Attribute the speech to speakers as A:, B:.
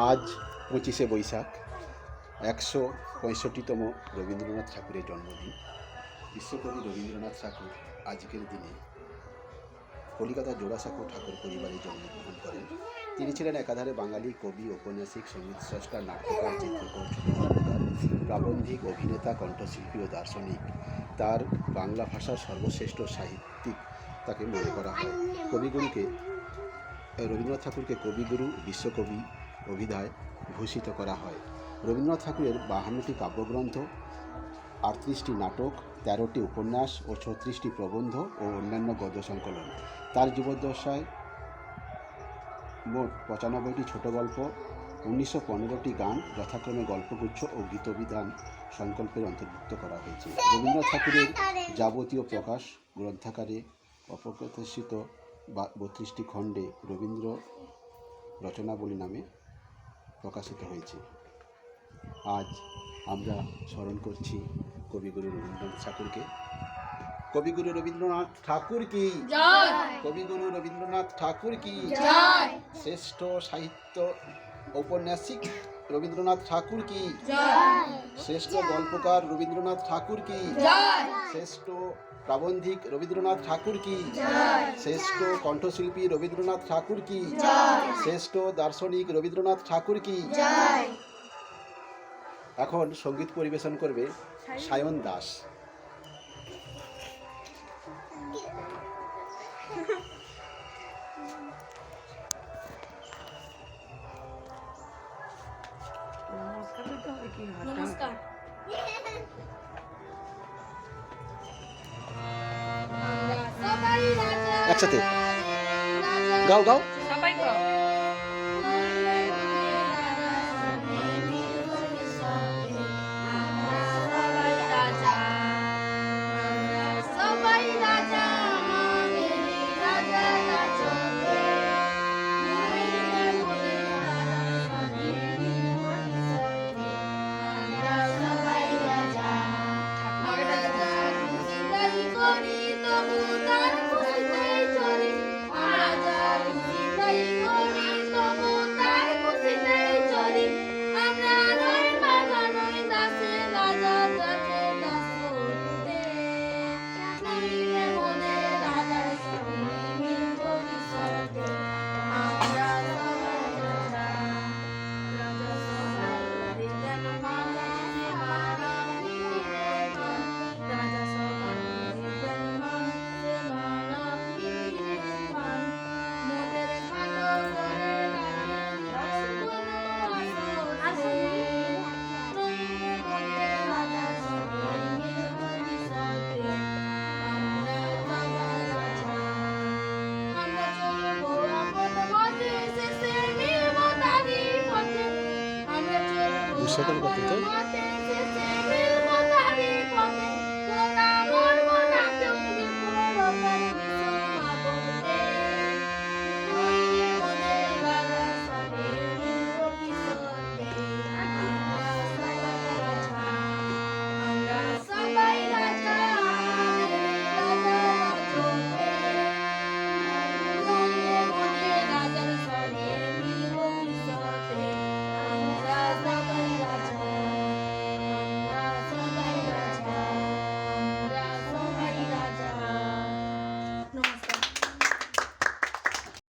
A: আজ 25শে বৈশাখ, 165তম রবীন্দ্রনাথ ঠাকুরের জন্মদিন। বিশ্বকবি রবীন্দ্রনাথ ঠাকুর আজকের দিনে কলিকাতার জোড়াসাঁকো ঠাকুর পরিবারে জন্মগ্রহণ করেন। তিনি ছিলেন একাধারে বাঙালি কবি, ঔপন্যাসিক, সঙ্গীত স্রষ্টা, নাট্যকার, চিত্রকর, ছোটগল্পকার, প্রাবন্ধিক, অভিনেতা, কণ্ঠশিল্পী ও দার্শনিক। তার বাংলা ভাষার সর্বশ্রেষ্ঠ সাহিত্যিক তাকে মনে করা হয়। রবীন্দ্রনাথ ঠাকুরকে কবিগুরু, বিশ্বকবি অভিধায় ভূষিত করা হয়। রবীন্দ্রনাথ ঠাকুরের 52টি কাব্যগ্রন্থ, 38টি নাটক, 13টি উপন্যাস ও 36টি প্রবন্ধ ও অন্যান্য গদ্য সংকলন। তার জীবদ্দশায় মোট 95টি ছোট গল্প, 1915টি গান, যথাক্রমে গল্পগুচ্ছ ও গীতবিধান সংকল্পের অন্তর্ভুক্ত করা হয়েছে। রবীন্দ্রনাথ ঠাকুরের যাবতীয় প্রকাশ গ্রন্থাকারে অপ্রকাশিত 32টি খণ্ডে রবীন্দ্র রচনাবলী নামে প্রকাশিত হয়েছে। আজ আমরা স্মরণ করছি কবিগুরু রবীন্দ্রনাথ ঠাকুরকে। কবিগুরু রবীন্দ্রনাথ ঠাকুর কি জয়! কবিগুরু রবীন্দ্রনাথ ঠাকুর কি জয়! শ্রেষ্ঠ সাহিত্য ঔপন্যাসিক রবীন্দ্রনাথ ঠাকুর কি জয়! শ্রেষ্ঠ গল্পকার রবীন্দ্রনাথ ঠাকুর কি জয়! শ্রেষ্ঠ প্রাবন্ধিক রবীন্দ্রনাথ ঠাকুর কি জয়! শ্রেষ্ঠ কণ্ঠশিল্পী রবীন্দ্রনাথ ঠাকুর কি জয়! শ্রেষ্ঠ দার্শনিক রবীন্দ্রনাথ ঠাকুর কি জয়! এখন সঙ্গীত পরিবেশন করবে সায়ন দাস।
B: নমস্কার।
A: একসাথে গাও গাও।
B: সবাই গাও।
A: সেকেন্ড করতে